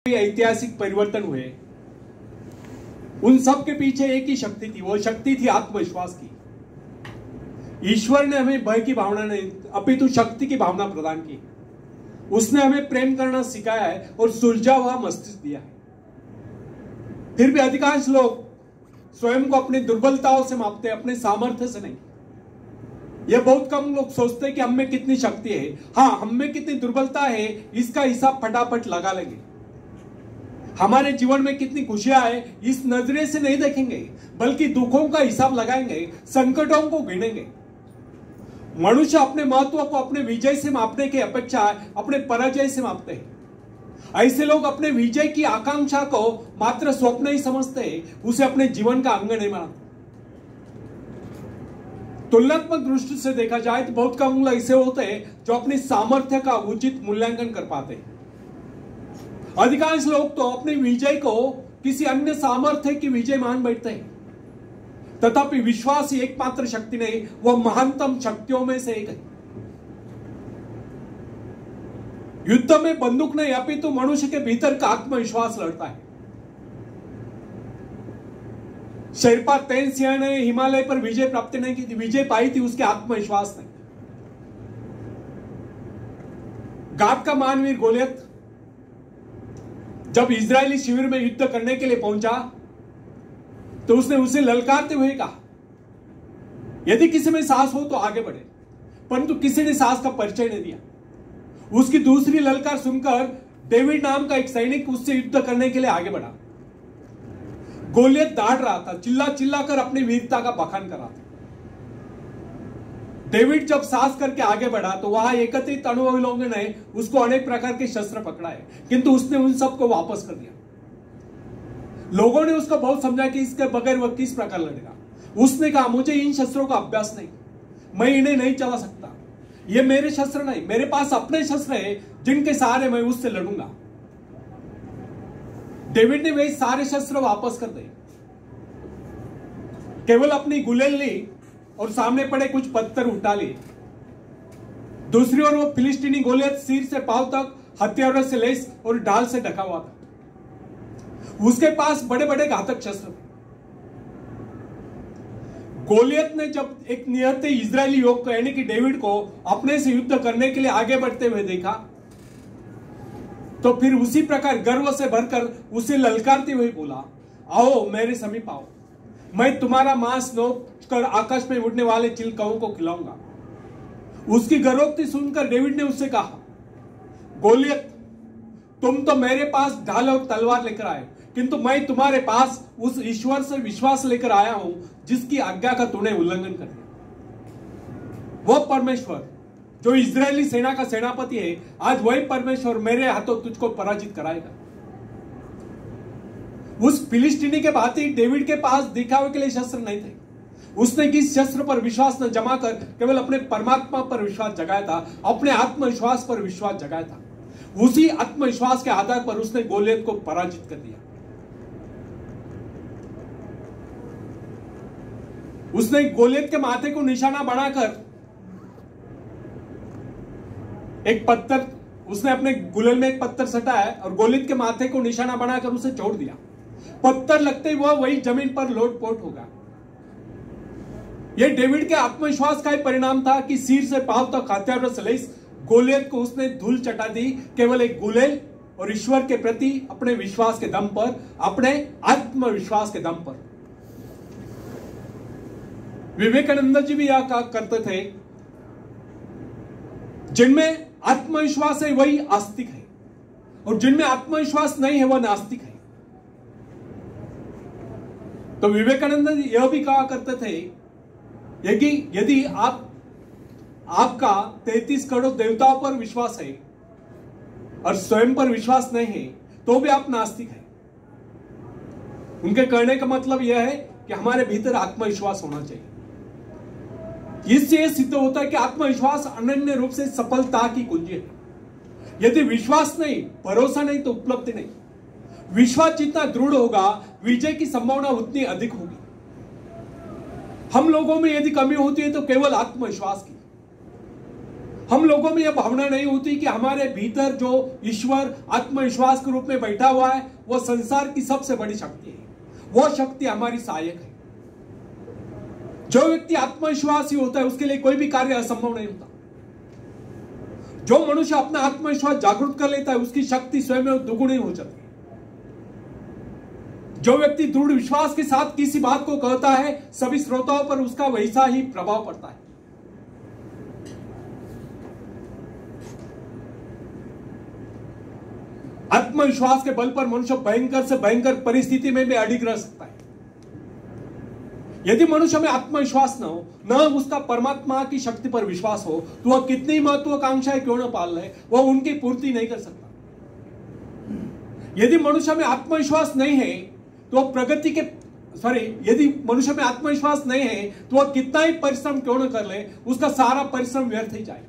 ऐतिहासिक परिवर्तन हुए, उन सब के पीछे एक ही शक्ति थी। वो शक्ति थी आत्मविश्वास की। ईश्वर ने हमें भय की भावना नहीं अपितु शक्ति की भावना प्रदान की। उसने हमें प्रेम करना सिखाया है और सुलझा हुआ मस्तिष्क दिया है। फिर भी अधिकांश लोग स्वयं को अपनी दुर्बलताओं से मापते हैं, अपने सामर्थ्य से नहीं। यह बहुत कम लोग सोचते हैं कि हम में कितनी शक्ति है। हाँ, हम में कितनी दुर्बलता है इसका हिसाब फटाफट लगा लेंगे। हमारे जीवन में कितनी खुशियां है इस नजरे से नहीं देखेंगे, बल्कि दुखों का हिसाब लगाएंगे, संकटों को गिनेंगे। मनुष्य अपने महत्व को अपने विजय से मापने की अपेक्षा अपने पराजय से मापते हैं। ऐसे लोग अपने विजय की आकांक्षा को मात्र स्वप्न ही समझते हैं, उसे अपने जीवन का अंग नहीं मानते। तुलनात्मक दृष्टि से देखा जाए तो बहुत कम लोग ऐसे होते हैं जो अपनी सामर्थ्य का उचित मूल्यांकन कर पाते हैं। अधिकांश लोग तो अपनी विजय को किसी अन्य सामर्थ्य की विजय मान बैठते हैं। तथापि विश्वास ही एकमात्र शक्ति नहीं, वह महानतम शक्तियों में से एक है। युद्ध में बंदूक नहीं अपितु तो मनुष्य के भीतर का आत्मविश्वास लड़ता है। शेरपा तेनसिंह ने हिमालय पर विजय प्राप्त नहीं की थी, विजय पाई थी उसके आत्मविश्वास ने। गात का मानवीर गोलियत जब इजरायली शिविर में युद्ध करने के लिए पहुंचा तो उसने उसे ललकारते हुए कहा, यदि किसी में साहस हो तो आगे बढ़े, परंतु किसी ने साहस का परिचय नहीं दिया। उसकी दूसरी ललकार सुनकर डेविड नाम का एक सैनिक उससे युद्ध करने के लिए आगे बढ़ा। गोलियत दाढ़ रहा था, चिल्ला चिल्ला कर अपनी वीरता का बखान कर रहा था। डेविड जब साहस करके आगे बढ़ा तो वहां एकत्रित अनुभवी लोगों ने उसको अनेक प्रकार के शस्त्र पकड़ाए, किंतु उसने उन सबको वापस कर दिया। लोगों ने उसको बहुत समझा कि इसके बगैर वह किस प्रकार लड़ेगा। उसने कहा, मुझे इन शस्त्रों का अभ्यास नहीं, मैं इन्हें नहीं चला सकता। ये मेरे शस्त्र नहीं, मेरे पास अपने शस्त्र है जिनके सहारे मैं उससे लड़ूंगा। डेविड ने वे सारे शस्त्र वापस कर दिए, केवल अपनी गुलेल ली और सामने पड़े कुछ पत्थर उठा लिए। दूसरी ओर वो फिलिस्तीनी गोलियत सिर से पांव तक हथियारों से लैस और ढाल से ढका हुआ था। उसके पास बड़े बड़े घातक शस्त्र थे। गोलियत ने जब एक निहत्थे इजरायली युवक को यानी कि डेविड को अपने से युद्ध करने के लिए आगे बढ़ते हुए देखा तो फिर उसी प्रकार गर्व से भरकर उसे ललकारते हुए बोला, आओ मेरे समीप आओ, मैं तुम्हारा मांस नोच कर आकाश में उड़ने वाले चिलकाओं को खिलाऊंगा। उसकी गर्वोक्ति सुनकर डेविड ने उससे कहा, गोलियत, तुम तो मेरे पास ढाल और तलवार लेकर आए, किंतु मैं तुम्हारे पास उस ईश्वर से विश्वास लेकर आया हूं जिसकी आज्ञा का तूने उल्लंघन कर दिया। वह परमेश्वर जो इजरायली सेना का सेनापति है, आज वही परमेश्वर मेरे हाथों तुझको पराजित कराएगा। उस फिलिस्तीनी के भांति डेविड के पास दिखावे के लिए शस्त्र नहीं थे। उसने किस शस्त्र पर विश्वास न जमाकर केवल अपने परमात्मा पर विश्वास जगाया था, अपने आत्मविश्वास पर विश्वास जगाया था। उसी आत्मविश्वास के आधार पर उसने गोलियत को पराजित कर दिया। उसने गोलियत के माथे को निशाना बनाकर एक पत्थर, उसने अपने गुलेल में एक पत्थर सटाया और गोलियत के माथे को निशाना बनाकर उसे छोड़ दिया। पत्थर लगते ही वह वही जमीन पर लोटपोट होगा। यह डेविड के आत्मविश्वास का ही परिणाम था कि सिर से पांव तक हथियारों से लैस गोलियत को उसने धूल चटा दी, केवल एक गुलेल और ईश्वर के प्रति अपने विश्वास के दम पर, अपने आत्मविश्वास के दम पर। विवेकानंद जी भी यह कहा करते थे, जिनमें आत्मविश्वास है वही आस्तिक है और जिनमें आत्मविश्वास नहीं है वह नास्तिक है। तो विवेकानंद यह भी कहा करते थे, यदि आपका 33 करोड़ देवताओं पर विश्वास है और स्वयं पर विश्वास नहीं है तो भी आप नास्तिक हैं। उनके कहने का मतलब यह है कि हमारे भीतर आत्मविश्वास होना चाहिए। इससे सिद्ध होता है कि आत्मविश्वास अनन्य रूप से सफलता की कुंजी है। यदि विश्वास नहीं, भरोसा नहीं तो उपलब्धि नहीं। विश्वास जितना दृढ़ होगा, विजय की संभावना उतनी अधिक होगी। हम लोगों में यदि कमी होती है तो केवल आत्मविश्वास की। हम लोगों में यह भावना नहीं होती कि हमारे भीतर जो ईश्वर आत्मविश्वास के रूप में बैठा हुआ है वो संसार की सबसे बड़ी शक्ति है, वो शक्ति हमारी सहायक है। जो व्यक्ति आत्मविश्वासी होता है उसके लिए कोई भी कार्य असंभव नहीं होता। जो मनुष्य अपना आत्मविश्वास जागृत कर लेता है उसकी शक्ति स्वयं दुगुनी हो जाती है। जो व्यक्ति दृढ़ विश्वास के साथ किसी बात को कहता है सभी श्रोताओं पर उसका वैसा ही प्रभाव पड़ता है। आत्मविश्वास के बल पर मनुष्य भयंकर से भयंकर परिस्थिति में भी अडिग रह सकता है। यदि मनुष्य में आत्मविश्वास न हो, न उसका परमात्मा की शक्ति पर विश्वास हो, तो वह कितनी महत्वाकांक्षाएं क्यों न पाल ले, वह उनकी पूर्ति नहीं कर सकता। यदि मनुष्य में आत्मविश्वास नहीं है तो प्रगति के यदि मनुष्य में आत्मविश्वास नहीं है तो वह कितना ही परिश्रम क्यों न कर ले, उसका सारा परिश्रम व्यर्थ ही जाए।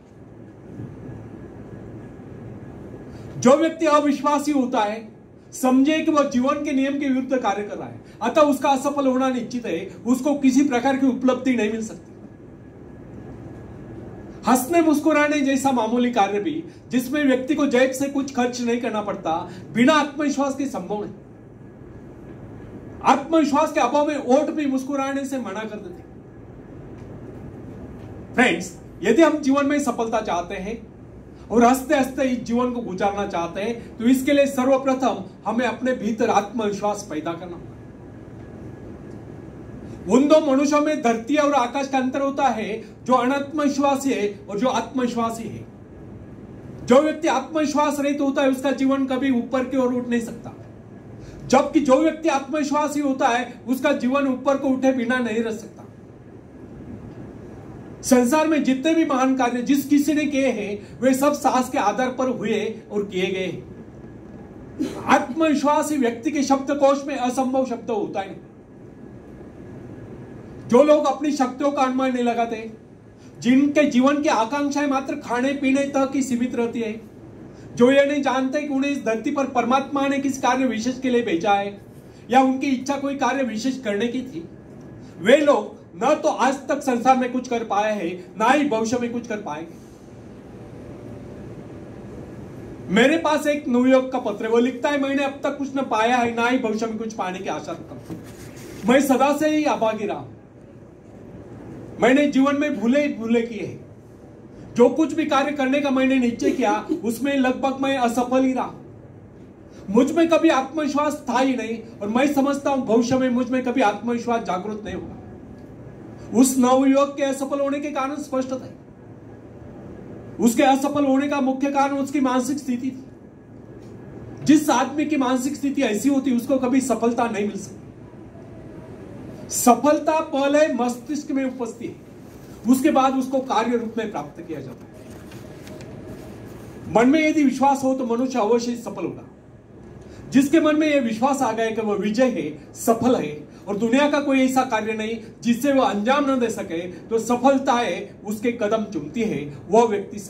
जो व्यक्ति अविश्वासी होता है समझे कि वह जीवन के नियम के विरुद्ध कार्य कर रहा है, अतः उसका असफल होना निश्चित है, उसको किसी प्रकार की उपलब्धि नहीं मिल सकती। हंसने मुस्कुराने जैसा मामूली कार्य भी जिसमें व्यक्ति को जेब से कुछ खर्च नहीं करना पड़ता, बिना आत्मविश्वास के संभव नहीं। आत्मविश्वास के अभाव में ओठ भी मुस्कुराने से मना कर देते। फ्रेंड्स, यदि हम जीवन में सफलता चाहते हैं और हंसते हंसते इस जीवन को गुजारना चाहते हैं तो इसके लिए सर्वप्रथम हमें अपने भीतर आत्मविश्वास पैदा करना होगा। उन दो मनुष्यों में धरती और आकाश का अंतर होता है, जो अनात्मविश्वासी है और जो आत्मविश्वासी है। जो व्यक्ति आत्मविश्वास रहित होता है उसका जीवन कभी ऊपर की ओर उठ नहीं सकता, जबकि जो व्यक्ति आत्मविश्वासी होता है उसका जीवन ऊपर को उठे बिना नहीं रह सकता। संसार में जितने भी महान कार्य जिस किसी ने किए हैं वे सब साहस के आधार पर हुए और किए गए। आत्मविश्वासी व्यक्ति के शब्दकोश में असंभव शब्द होता है। जो लोग अपनी शक्तियों का अनुमान नहीं लगाते, जिनके जीवन की आकांक्षाएं मात्र खाने पीने तक ही सीमित रहती है, जो ये नहीं जानते कि उन्हें इस धरती पर परमात्मा ने किस कार्य विशेष के लिए भेजा है या उनकी इच्छा कोई कार्य विशेष करने की थी, वे लोग न तो आज तक संसार में कुछ कर पाए हैं, ना ही भविष्य में कुछ कर पाएंगे। मेरे पास एक न्यूयॉर्क का पत्र है, वो लिखता है, मैंने अब तक कुछ न पाया है, ना ही भविष्य में कुछ पाने की आशा रखता हूं। मैं सदा से ही अभागी रहा। मैंने जीवन में भूले किए हैं। जो कुछ भी कार्य करने का मैंने निश्चय किया उसमें लगभग मैं असफल ही रहा। मुझ में कभी आत्मविश्वास था ही नहीं और मैं समझता हूं भविष्य में मुझ में कभी आत्मविश्वास जागृत नहीं होगा। उस नवयुवक के असफल होने के कारण स्पष्ट थे। उसके असफल होने का मुख्य कारण उसकी मानसिक स्थिति थी। जिस आदमी की मानसिक स्थिति ऐसी होती उसको कभी सफलता नहीं मिल सकती। सफलता पहले मस्तिष्क में उपस्थित है, उसके बाद उसको कार्य रूप में प्राप्त किया जाता है। मन में यदि विश्वास हो तो मनुष्य अवश्य सफल होगा। जिसके मन में यह विश्वास आ गया कि वह विजय है, सफल है और दुनिया का कोई ऐसा कार्य नहीं जिससे वह अंजाम न दे सके, तो सफलताएं उसके कदम चूमती है, वह व्यक्ति सफल